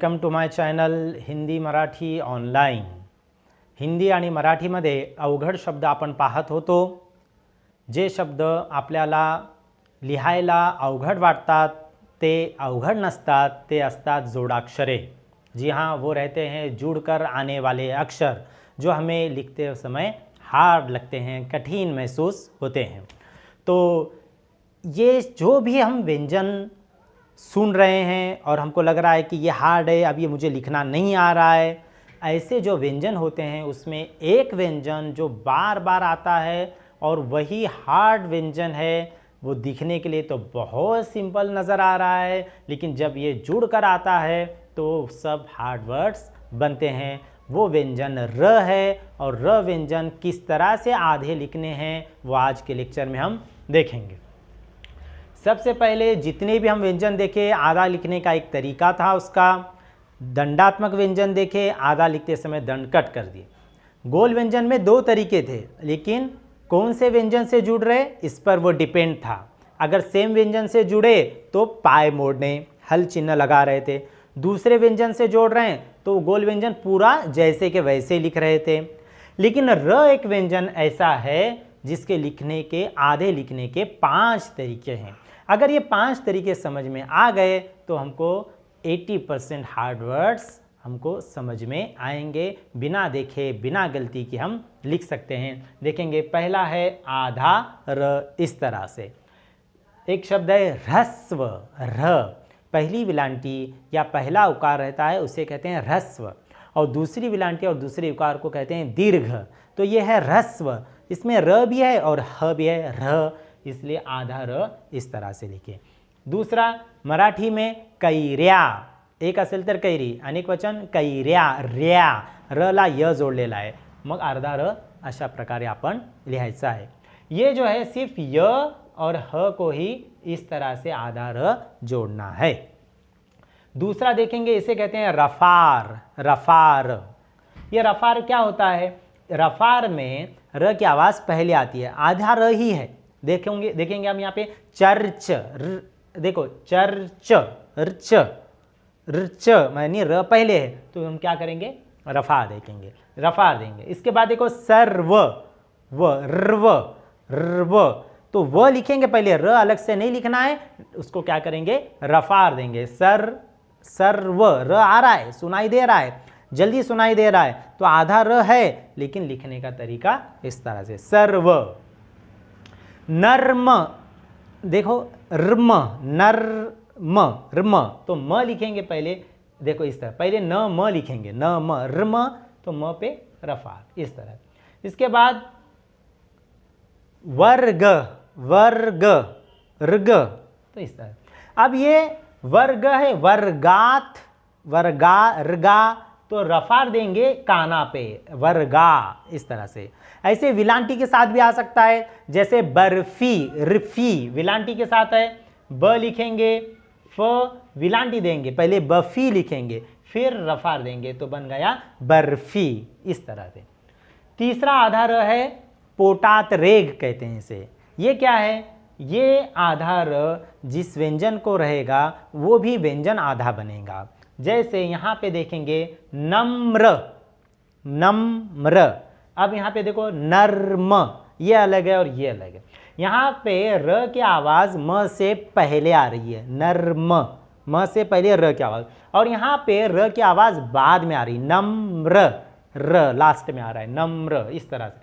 Welcome to my channel Hindi Marathi online. Hindi आणि मराठीमध्ये अवघड शब्द आपण पाहत होतो. जे शब्द आपल्याला लिहायला अवघड वाटतात ते अवघड नसतात, ते असतात जोडाक्षरे. जी हाँ, वो रहते हैं जुड़कर आने वाले अक्षर जो हमें लिखते समय हार्ड लगते हैं, कठिन महसूस होते हैं. तो ये जो भी हम व्यंजन सुन रहे हैं और हमको लग रहा है कि ये हार्ड है, अब ये मुझे लिखना नहीं आ रहा है, ऐसे जो व्यंजन होते हैं उसमें एक व्यंजन जो बार बार आता है और वही हार्ड व्यंजन है, वो दिखने के लिए तो बहुत सिंपल नज़र आ रहा है, लेकिन जब ये जुड़ कर आता है तो सब हार्ड वर्ड्स बनते हैं. वो व्यंजन र है और र व्यंजन किस तरह से आधे लिखने हैं वो आज के लेक्चर में हम देखेंगे. सबसे पहले जितने भी हम व्यंजन देखे, आधा लिखने का एक तरीका था उसका. दंडात्मक व्यंजन देखे, आधा लिखते समय दंड कट कर दिए. गोल व्यंजन में दो तरीके थे, लेकिन कौन से व्यंजन से जुड़ रहे इस पर वो डिपेंड था. अगर सेम व्यंजन से जुड़े तो पाए मोड़ने, हल चिन्ह लगा रहे थे. दूसरे व्यंजन से जोड़ रहे हैं तो गोल व्यंजन पूरा जैसे के वैसे लिख रहे थे. लेकिन र एक व्यंजन ऐसा है जिसके लिखने के, आधे लिखने के 5 तरीके हैं. अगर ये 5 तरीके समझ में आ गए तो हमको 80% हार्ड वर्ड्स हमको समझ में आएंगे. बिना देखे, बिना गलती के हम लिख सकते हैं. देखेंगे, पहला है आधा र. इस तरह से एक शब्द है ह्रस्व. र पहली विलांटी या पहला उकार रहता है उसे कहते हैं ह्रस्व, और दूसरी विलांटी और दूसरे उकार को कहते हैं दीर्घ. तो ये है ह्रस्व. इसमें र भी है और ह भी है, र, इसलिए आधा र इस तरह से लिखे. दूसरा, मराठी में कैर्या. एक असेल तर कैरी, अनेक वचन कैर्या, रॅ, र ला य जोडलेला आहे, मग अर्धा र अशा प्रकारे आपण लिहायचं आहे. ये जो है सिर्फ य और ह को ही इस तरह से आधा र जोड़ना है. दूसरा देखेंगे, इसे कहते हैं रफार. रफार, ये रफार क्या होता है? रफार में र की आवाज़ पहले आती है, आधा र ही है. देखेंगे हम यहाँ पे चर्च. देखो चर्च, रच, रच मानी र पहले है, तो हम क्या करेंगे? रफा देखेंगे, रफा देंगे. इसके बाद देखो सर्व, व, रव, रव. तो व लिखेंगे पहले, र अलग से नहीं लिखना है, उसको क्या करेंगे? रफार देंगे. सर्व, र आ रहा है, सुनाई दे रहा है, जल्दी सुनाई दे रहा है, तो आधा र है, लेकिन लिखने का तरीका इस तरह से सर्व. नर्म, देखो रम, नर्म, रम, तो म लिखेंगे पहले. देखो इस तरह, पहले न म लिखेंगे, न म, रम, तो म पे रफार इस तरह. इसके बाद वर्ग, वर्ग, र्ग, तो इस तरह. अब ये वर्ग है, वर्गात, वर्गा, र्गा, तो रफार देंगे काना पे, वर्गा इस तरह से. ऐसे विलांटी के साथ भी आ सकता है, जैसे बर्फी, रिफी विलांटी के साथ है, ब लिखेंगे, फ विलांटी देंगे, पहले बफी लिखेंगे, फिर रफार देंगे, तो बन गया बर्फी इस तरह से. तीसरा आधा र है पोटात रेग कहते हैं इसे. ये क्या है? ये आधा र जिस व्यंजन को रहेगा वो भी व्यंजन आधा बनेगा. जैसे यहाँ पे देखेंगे नम्र, नम्र. अब यहाँ पे देखो नर्म, ये अलग है और ये अलग है. यहाँ पे र की आवाज़ म से पहले आ रही है, नर्म, म से पहले र की आवाज़, और यहाँ पे र की आवाज़ बाद में आ रही, नम्र, र लास्ट में आ रहा है, नम्र इस तरह से.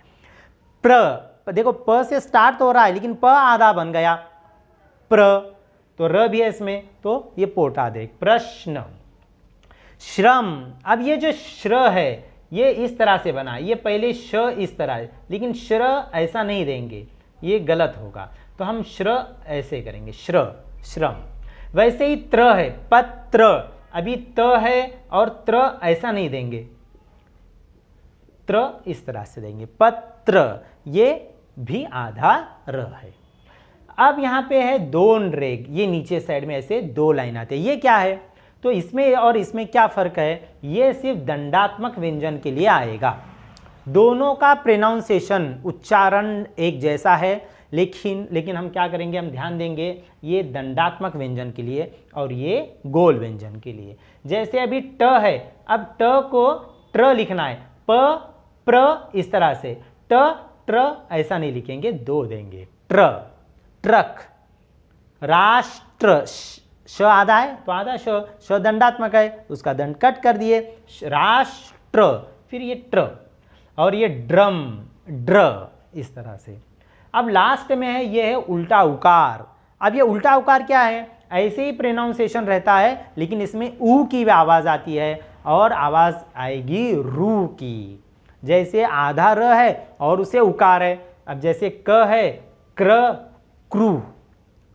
प्र, देखो प से स्टार्ट तो हो रहा है, लेकिन प आधा बन गया, प्र, तो र भी है इसमें, तो ये पोटा दे. प्रश्न. श्रम, अब ये जो श्र है ये इस तरह से बना, ये पहले श इस तरह है, लेकिन श्र ऐसा नहीं देंगे, ये गलत होगा, तो हम श्र ऐसे करेंगे, श्र, श्रम. वैसे ही त्र है, पत्र, अभी त है और त्र ऐसा नहीं देंगे, त्र इस तरह से देंगे, पत्र, ये भी आधा र है. अब यहाँ पे है दोन रेग, ये नीचे साइड में ऐसे दो लाइन आते हैं. ये क्या है? तो इसमें और इसमें क्या फ़र्क है? ये सिर्फ दंडात्मक व्यंजन के लिए आएगा. दोनों का प्रोनाउंसिएशन, उच्चारण एक जैसा है. लेकिन हम क्या करेंगे, हम ध्यान देंगे ये दंडात्मक व्यंजन के लिए और ये गोल व्यंजन के लिए। जैसे अभी ट है, अब ट को ट्र लिखना है, प प्र इस तरह से, ट ट्र ऐसा नहीं लिखेंगे, दो देंगे, ट्र ट्रक, राष्ट्र श आधा है तो आधा श दंडात्मक है, उसका दंड कट कर दिए, राष्ट्र, फिर ये ट्र और ये ड्रम ड्र इस तरह से। अब लास्ट में है ये है उल्टा उकार। अब ये उल्टा उकार क्या है, ऐसे ही प्रोनाउंसिएशन रहता है लेकिन इसमें ऊ की आवाज़ आती है और आवाज़ आएगी रू की। जैसे आधा र है और उसे उकार है। अब जैसे क है, क्र क्रू,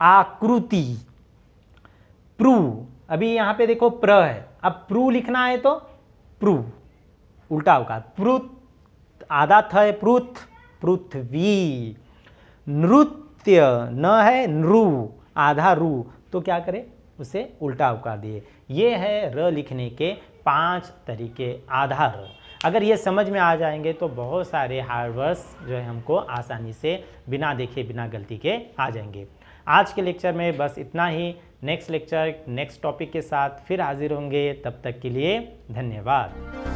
आकृति, प्रू, अभी यहाँ पे देखो प्र है, अब प्रू लिखना है तो प्रू उल्टा उकार, प्रुत, आधा थ है पृथ, पृथ्वी, नृत्य न है नृ, आधा रू, तो क्या करें उसे उल्टा उकार दिए। ये है र लिखने के 5 तरीके आधार। अगर ये समझ में आ जाएंगे तो बहुत सारे हार्ड वर्ड्स जो है हमको आसानी से बिना देखे बिना गलती के आ जाएंगे। आज के लेक्चर में बस इतना ही। नेक्स्ट लेक्चर नेक्स्ट टॉपिक के साथ फिर हाजिर होंगे, तब तक के लिए धन्यवाद।